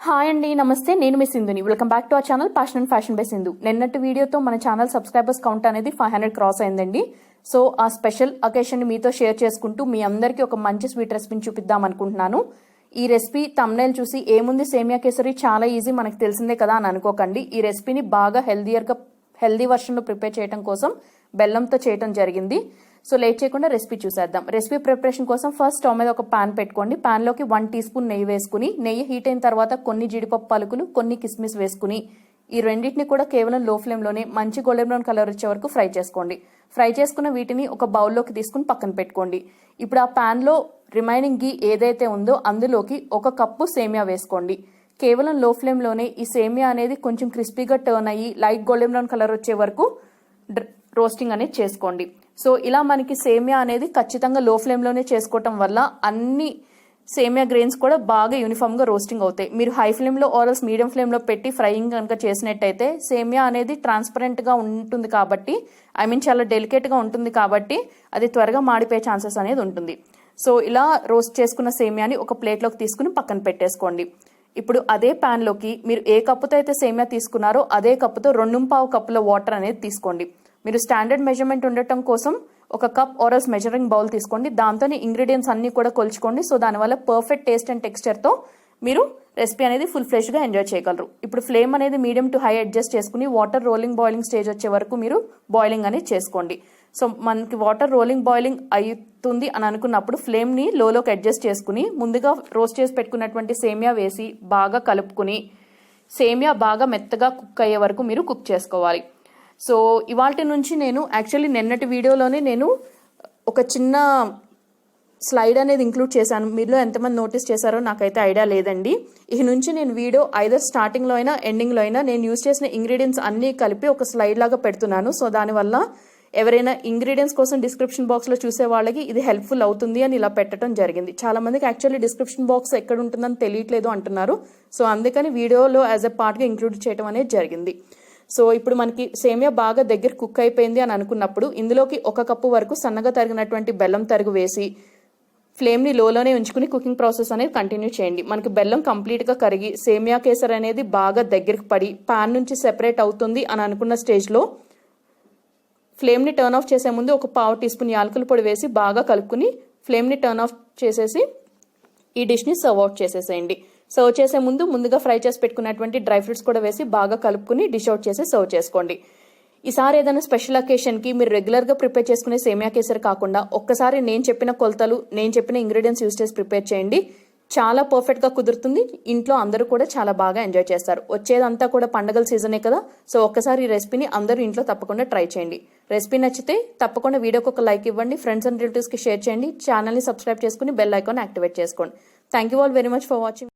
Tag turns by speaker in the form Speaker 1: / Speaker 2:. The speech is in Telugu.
Speaker 1: హాయ్ అండి, నమస్తే. నేను మీ సింధుని. Welcome back to our channel passion and fashion by Sindhu. నిన్నటి వీడియోతో మన ఛానల్ సబ్స్క్రైబర్స్ కౌంట్ అనేది 500 క్రాస్ అయిందండి. సో ఆ స్పెషల్ అకేషన్ మీతో షేర్ చేసుకుంటూ మీ అందరికీ ఒక మంచి స్వీట్ రెసిపీని చూపిద్దాం అనుకుంటున్నాను. ఈ రెసిపీ థంబ్నైల్ చూసి ఏముంది సేమియా కేసరి చాలా ఈజీ, మనకు తెలిసిందే కదా అని అనుకోకండి. ఈ రెసిపీని బాగా హెల్దీ వర్షన్లో ప్రిపేర్ చేయడం కోసం బెల్లంతో చేయడం జరిగింది. సో లేట్ చేయకుండా రెసిపీ చూసేద్దాం. రెసిపీ ప్రిపరేషన్ కోసం ఫస్ట్ స్టవ్ మీద ఒక పాన్ పెట్టుకోండి. పాన్లోకి 1 టీ స్పూన్ నెయ్యి వేసుకుని, నెయ్యి హీట్ అయిన తర్వాత కొన్ని జీడిపప్పు పలుకులు, కొన్ని కిస్మిస్ వేసుకుని ఈ రెండింటిని కూడా కేవలం లో ఫ్లేమ్లోనే మంచి గోల్డెన్ బ్రౌన్ కలర్ వచ్చే వరకు ఫ్రై చేసుకోండి. ఫ్రై చేసుకున్న వీటిని ఒక బౌల్లోకి తీసుకుని పక్కన పెట్టుకోండి. ఇప్పుడు ఆ పాన్లో రిమైనింగ్ గీ ఏదైతే ఉందో అందులోకి 1 కప్పు సేమియా వేసుకోండి. కేవలం లో ఫ్లేమ్లోనే ఈ సేమియా అనేది కొంచెం క్రిస్పీగా టర్న్ అయ్యి లైట్ గోల్డెన్ బ్రౌన్ కలర్ వచ్చే వరకు రోస్టింగ్ అనేది చేసుకోండి. సో ఇలా మనకి సేమియా అనేది ఖచ్చితంగా లో ఫ్లేమ్లోనే చేసుకోవటం వల్ల అన్ని సేమియా గ్రెయిన్స్ కూడా బాగా యూనిఫామ్గా రోస్టింగ్ అవుతాయి. మీరు హై ఫ్లేమ్లో ఆర్ఎల్స్ మీడియం ఫ్లేమ్లో పెట్టి ఫ్రైయింగ్ కనుక చేసినట్టయితే సేమియా అనేది ట్రాన్స్పరెంట్గా ఉంటుంది కాబట్టి, చాలా డెలికేట్గా ఉంటుంది కాబట్టి అది త్వరగా మాడిపోయే ఛాన్సెస్ అనేది ఉంటుంది. సో ఇలా రోస్ట్ చేసుకున్న సేమియాని ఒక ప్లేట్లోకి తీసుకుని పక్కన పెట్టేసుకోండి. ఇప్పుడు అదే ప్యాన్లోకి మీరు ఏ కప్పుతో అయితే సేమియా తీసుకున్నారో అదే కప్పుతో 2.25 కప్పుల వాటర్ అనేది తీసుకోండి. మీరు స్టాండర్డ్ మెజర్మెంట్ ఉండటం కోసం 1 కప్ ఆర్ఎల్స్ మెజరింగ్ బౌల్ తీసుకోండి. దాంతోనే ఇంగ్రీడియంట్స్ అన్ని కూడా కొలుచుకోండి. సో దానివల్ల పర్ఫెక్ట్ టేస్ట్ అండ్ టెక్స్చర్తో మీరు రెసిపీ అనేది ఫుల్ ఫ్రెష్గా ఎంజాయ్ చేయగలరు. ఇప్పుడు ఫ్లేమ్ అనేది మీడియం టు హై అడ్జస్ట్ చేసుకుని వాటర్ బాయిలింగ్ స్టేజ్ వచ్చే వరకు మీరు బాయిలింగ్ అనేది చేసుకోండి. సో మనకి వాటర్ బాయిలింగ్ అవుతుంది అని అనుకున్నప్పుడు ఫ్లేమ్ని లోలోకి అడ్జస్ట్ చేసుకుని ముందుగా రోస్ట్ చేసి పెట్టుకున్నటువంటి సేమియా వేసి బాగా కలుపుకుని సేమియా బాగా మెత్తగా కుక్ అయ్యే వరకు మీరు కుక్ చేసుకోవాలి. సో ఇవాల్టి నుంచి నేను నిన్నటి వీడియోలోనే నేను ఒక చిన్న స్లైడ్ అనేది ఇంక్లూడ్ చేశాను. మీలో ఎంతమంది నోటీస్ చేశారో నాకైతే ఐడియా లేదండి. ఇక నుంచి నేను వీడియో ఐదర్ స్టార్టింగ్లో అయినా ఎండింగ్లో అయినా నేను యూజ్ చేసిన ఇంగ్రీడియంట్స్ అన్నీ కలిపి ఒక స్లైడ్ లాగా పెడుతున్నాను. సో దానివల్ల ఎవరైనా ఇంగ్రీడియంట్స్ కోసం డిస్క్రిప్షన్ బాక్స్లో చూసే వాళ్ళకి ఇది హెల్ప్ఫుల్ అవుతుంది అని ఇలా పెట్టడం జరిగింది. చాలా మందికి డిస్క్రిప్షన్ బాక్స్ ఎక్కడ ఉంటుందని తెలియట్లేదు అంటున్నారు. సో అందుకని వీడియోలో యాజ్ ఎ పార్ట్గా ఇంక్లూడ్ చేయడం అనేది జరిగింది. సో ఇప్పుడు మనకి సేమియా బాగా దగ్గర కుక్ అయిపోయింది అని అనుకున్నప్పుడు ఇందులోకి 1 కప్పు వరకు సన్నగా తరిగినటువంటి బెల్లం తరుగు వేసి ఫ్లేమ్ని లోలోనే ఉంచుకుని కుకింగ్ ప్రాసెస్ అనేది కంటిన్యూ చేయండి. మనకి బెల్లం కంప్లీట్గా కరిగి సేమియా కేసరి అనేది బాగా దగ్గరికి పడి పాన్ నుంచి సెపరేట్ అవుతుంది అని అనుకున్న స్టేజ్లో ఫ్లేమ్ని టర్న్ ఆఫ్ చేసే ముందు 1/4 టీ స్పూన్ యాలకుల పొడి వేసి బాగా కలుపుకుని ఫ్లేమ్ని టర్న్ ఆఫ్ చేసేసి ఈ డిష్ని సర్వ్ అవుట్ చేసేసేయండి. సర్వ్ చేసే ముందుగా ఫ్రై చేసి పెట్టుకున్నటువంటి డ్రై ఫ్రూట్స్ కూడా వేసి బాగా కలుపుకుని డిష్ అవుట్ చేసి సర్వ్ చేసుకోండి. ఈసారి ఏదైనా స్పెషల్ అకేషన్కి మీరు రెగ్యులర్గా ప్రిపేర్ చేసుకునే సేమియా కేసరి కాకుండా ఒక్కసారి నేను చెప్పిన కొలతలు, నేను చెప్పిన ఇంగ్రీడియంట్స్ యూజ్ చేసి ప్రిపేర్ చేయండి. చాలా పర్ఫెక్ట్గా కుదురుతుంది. ఇంట్లో అందరూ కూడా చాలా బాగా ఎంజాయ్ చేస్తారు. వచ్చేదంతా కూడా పండగల సీజనే కదా. సో ఒక్కసారి ఈ రెసిపీని అందరూ ఇంట్లో తప్పకుండా ట్రై చేయండి. రెసిపీ నచ్చితే తప్పకుండా వీడియోకి ఒక లైక్ ఇవ్వండి. ఫ్రెండ్స్ అండ్ రిలేటివ్స్కి షేర్ చేయండి. ఛానల్ని సబ్స్క్రైబ్ చేసుకుని బెల్ ఐకాన్ యాక్టివేట్ చేసుకోండి. Thank you all very much for watching.